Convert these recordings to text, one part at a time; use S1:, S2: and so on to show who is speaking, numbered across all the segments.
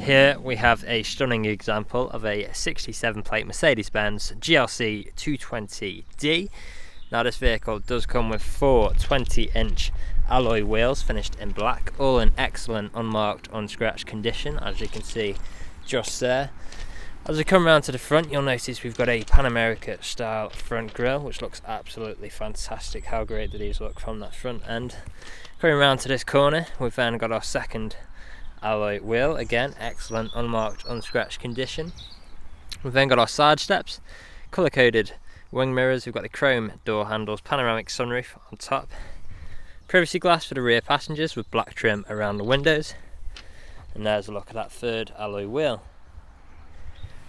S1: Here we have a stunning example of a 67 plate Mercedes-Benz GLC 220D. Now this vehicle does come with 4 20-inch alloy wheels finished in black, all in excellent unmarked, unscratched condition, as you can see just there. As we come around to the front, you'll notice we've got a Pan America style front grille, which looks absolutely fantastic. How great do these look from that front end. Coming around to this corner, we've then got our second alloy wheel, again excellent unmarked, unscratched condition. We've then got our side steps, colour coded wing mirrors, we've got the chrome door handles, panoramic sunroof on top, privacy glass for the rear passengers with black trim around the windows, and there's a look at that third alloy wheel.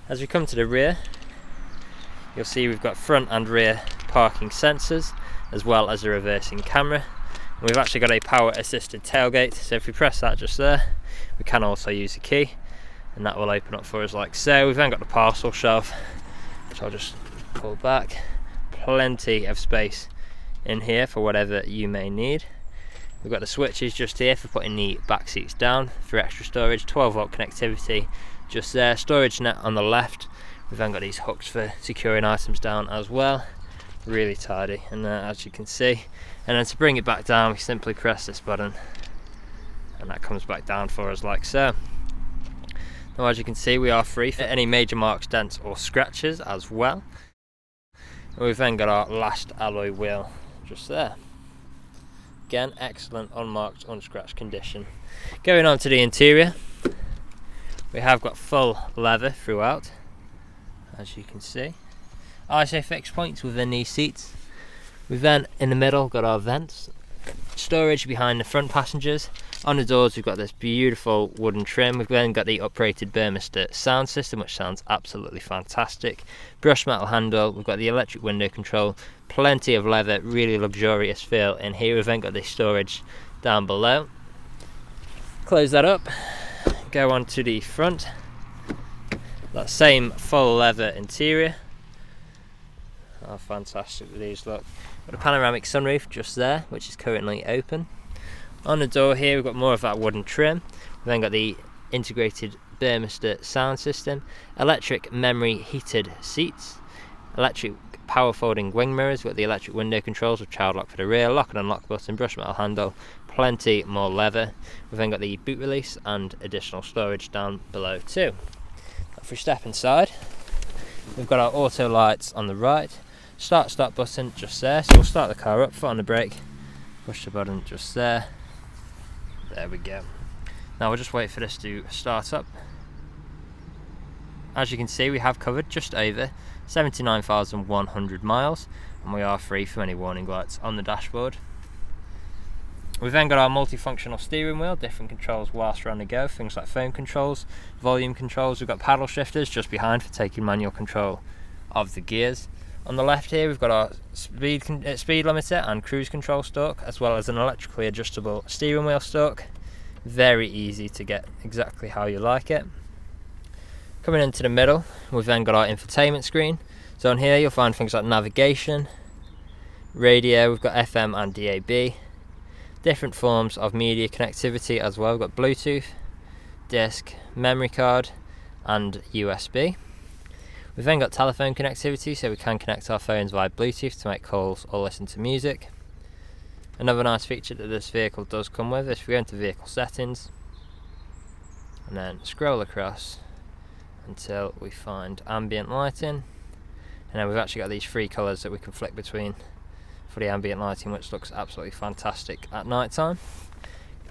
S1: As we come to the rear, you'll see we've got front and rear parking sensors, as well as a reversing camera. And we've actually got a power assisted tailgate, so if we press that just there, we can also use a key and that will open up for us like so. We've then got the parcel shelf, which I'll just pull back. Plenty of space in here for whatever you may need. We've got the switches just here for putting the back seats down for extra storage, 12-volt connectivity just there, storage net on the left. We've then got these hooks for securing items down as well. Really tidy, and as you can see, and then to bring it back down we simply press this button and that comes back down for us like so. Now as you can see, we are free for any major marks, dents or scratches as well. And we've then got our last alloy wheel just there. Again, excellent unmarked, unscratched condition. Going on to the interior, we have got full leather throughout, as you can see. ISO fixed points within these seats. We've then in the middle got our vents, storage behind the front passengers. On the doors we've got this beautiful wooden trim. We've then got the uprated Burmester sound system, which sounds absolutely fantastic. Brushed metal handle, we've got the electric window control, plenty of leather, really luxurious feel in here. We've then got this storage down below. Close that up, go on to the front. That same full leather interior. How fantastic do these look. Got a panoramic sunroof just there, which is currently open. On the door here we've got more of that wooden trim. We've then got the integrated Burmester sound system, electric memory heated seats, electric power folding wing mirrors, we've got the electric window controls with child lock for the rear, lock and unlock button, brush metal handle, plenty more leather. We've then got the boot release and additional storage down below too. If we step inside, we've got our auto lights on the right, start button just there, so we'll start the car up, foot on the brake, push the button just there. There we go. Now we'll just wait for this to start up. As you can see, we have covered just over 79,100 miles and we are free from any warning lights on the dashboard. We've then got our multifunctional steering wheel, different controls whilst we're on the go, things like phone controls, volume controls. We've got paddle shifters just behind for taking manual control of the gears. On the left here we've got our speed limiter and cruise control stalk, as well as an electrically adjustable steering wheel stalk. Very easy to get exactly how you like it. Coming into the middle, we've then got our infotainment screen. So on here you'll find things like navigation, radio, we've got FM and DAB, different forms of media connectivity as well. We've got Bluetooth, disc, memory card and USB. We've then got telephone connectivity, so we can connect our phones via Bluetooth to make calls or listen to music. Another nice feature that this vehicle does come with is if we go into vehicle settings and then scroll across until we find ambient lighting, and then we've actually got these 3 colours that we can flick between for the ambient lighting, which looks absolutely fantastic at night time.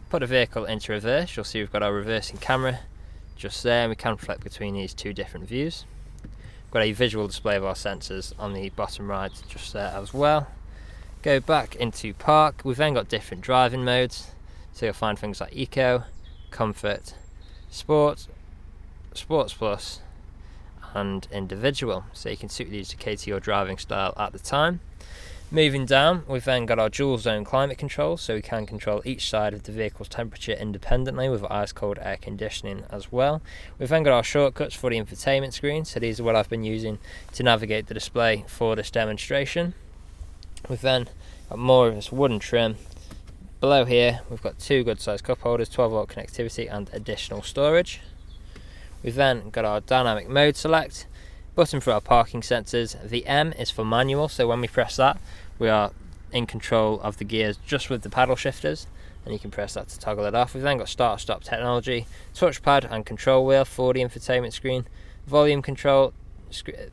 S1: Put the vehicle into reverse, you'll see we've got our reversing camera just there, and we can flick between these 2 different views. Got a visual display of our sensors on the bottom right just there as well. Go back into park, we've then got different driving modes, so you'll find things like Eco, Comfort, Sport, Sports Plus and Individual, so you can suit these to cater your driving style at the time. Moving down, we've then got our dual zone climate control, so we can control each side of the vehicle's temperature independently with ice cold air conditioning as well. We've then got our shortcuts for the infotainment screen, so these are what I've been using to navigate the display for this demonstration. We've then got more of this wooden trim, below here we've got two good sized cup holders, 12 volt connectivity and additional storage. We've then got our dynamic mode select, button for our parking sensors. The M is for manual, so when we press that we are in control of the gears just with the paddle shifters, and you can press that to toggle it off. We've then got start stop technology, touchpad and control wheel for the infotainment screen, volume control,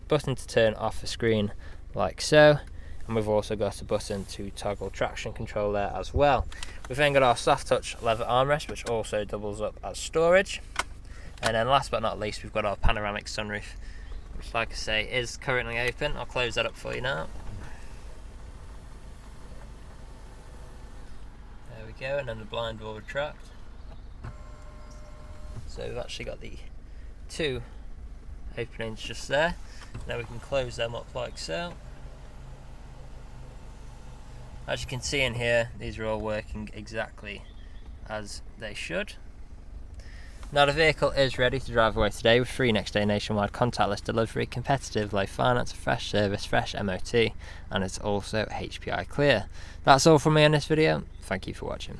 S1: button to turn off the screen like so, and we've also got a button to toggle traction control there as well. We've then got our soft touch leather armrest, which also doubles up as storage. And then last but not least, we've got our panoramic sunroof, which, like I say, is currently open. I'll close that up for you now. There we go, and then the blind will retract. So we've actually got the two openings just there. Now we can close them up like so. As you can see in here, these are all working exactly as they should. Now the vehicle is ready to drive away today with free next day nationwide contactless delivery, competitive low finance, fresh service, fresh MOT, and it's also HPI clear. That's all from me on this video. Thank you for watching.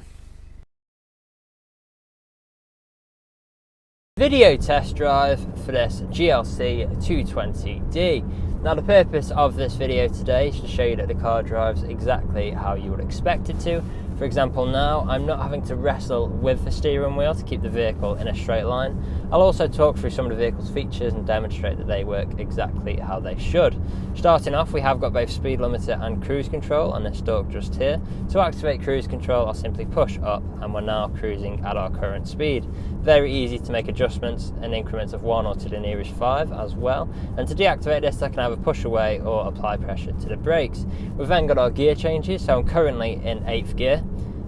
S1: Video test drive for this GLC 220D. Now the purpose of this video today is to show you that the car drives exactly how you would expect it to. For example, now I'm not having to wrestle with the steering wheel to keep the vehicle in a straight line. I'll also talk through some of the vehicle's features and demonstrate that they work exactly how they should. Starting off, we have got both speed limiter and cruise control on this stalk just here. To activate cruise control, I'll simply push up and we're now cruising at our current speed. Very easy to make adjustments in increments of 1 or to the nearest 5 as well. And to deactivate this, I can either push away or apply pressure to the brakes. We've then got our gear changes, so I'm currently in 8th gear,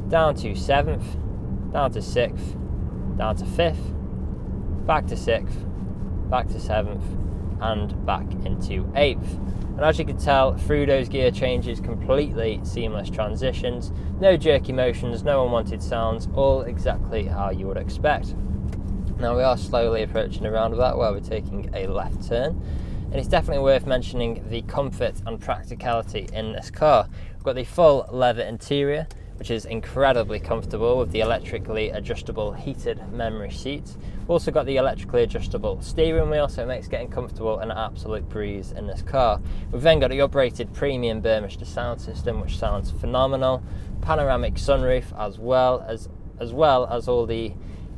S1: down to 7th, down to 6th, down to 5th, back to 6th, back to 7th, and back into 8th. And as you can tell, through those gear changes, completely seamless transitions, no jerky motions, no unwanted sounds, all exactly how you would expect. Now we are slowly approaching a roundabout where we're taking a left turn, and it's definitely worth mentioning the comfort and practicality in this car. We've got the full leather interior, which is incredibly comfortable with the electrically adjustable heated memory seats. We've also got the electrically adjustable steering wheel, so it makes getting comfortable an absolute breeze in this car. We've then got the uprated premium Burmester sound system, which sounds phenomenal, panoramic sunroof, as well as all the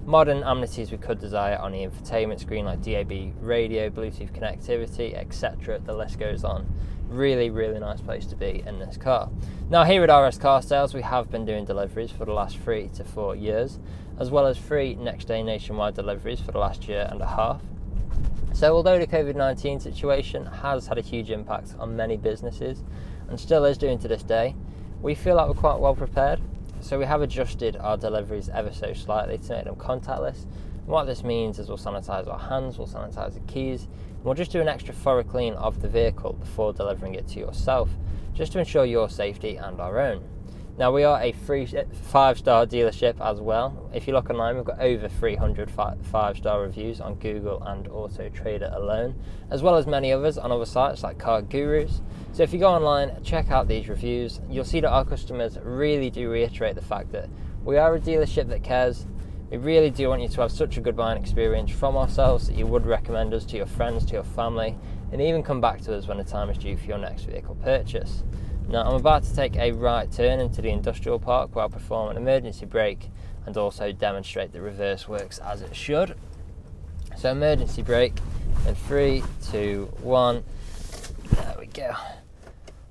S1: modern amenities we could desire on the infotainment screen, like DAB radio, Bluetooth connectivity, etc. The list goes on. Really, really nice place to be in this car. Now here at RS Car Sales, we have been doing deliveries for the last 3 to 4 years, as well as free next day nationwide deliveries for the last year and a half. So although the COVID-19 situation has had a huge impact on many businesses, and still is doing to this day, we feel like we're quite well prepared. So we have adjusted our deliveries ever so slightly to make them contactless. And what this means is we'll sanitize our hands, we'll sanitize the keys, and we'll just do an extra thorough clean of the vehicle before delivering it to yourself, just to ensure your safety and our own. Now we are a free 5-star dealership as well. If you look online, we've got over 300 5-star reviews on Google and Autotrader alone, as well as many others on other sites like Car Gurus. So if you go online, check out these reviews, you'll see that our customers really do reiterate the fact that we are a dealership that cares. We really do want you to have such a good buying experience from ourselves that you would recommend us to your friends, to your family, and even come back to us when the time is due for your next vehicle purchase. Now I'm about to take a right turn into the industrial park where I'll perform an emergency brake and also demonstrate the reverse works as it should. So emergency brake in 3, 2, 1, there we go.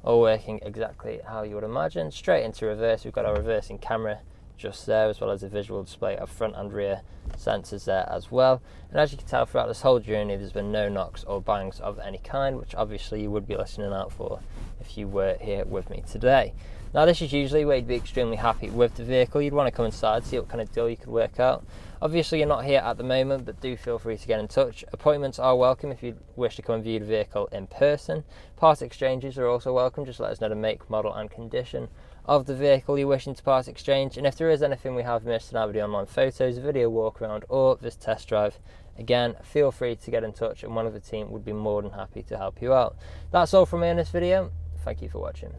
S1: All working exactly how you would imagine. Straight into reverse, we've got our reversing camera just there, as well as a visual display of front and rear sensors there as well. And as you can tell, throughout this whole journey there's been no knocks or bangs of any kind, which obviously you would be listening out for if you were here with me today. Now this is usually where you'd be extremely happy with the vehicle. You'd want to come inside, see what kind of deal you could work out. Obviously you're not here at the moment, but do feel free to get in touch. Appointments are welcome if you wish to come and view the vehicle in person. Part exchanges are also welcome. Just let us know the make, model and condition of the vehicle you're wishing to part exchange, and if there is anything we have missed in either the online photos, video walk around or this test drive, again feel free to get in touch and one of the team would be more than happy to help you out. That's all from me in this video. Thank you for watching.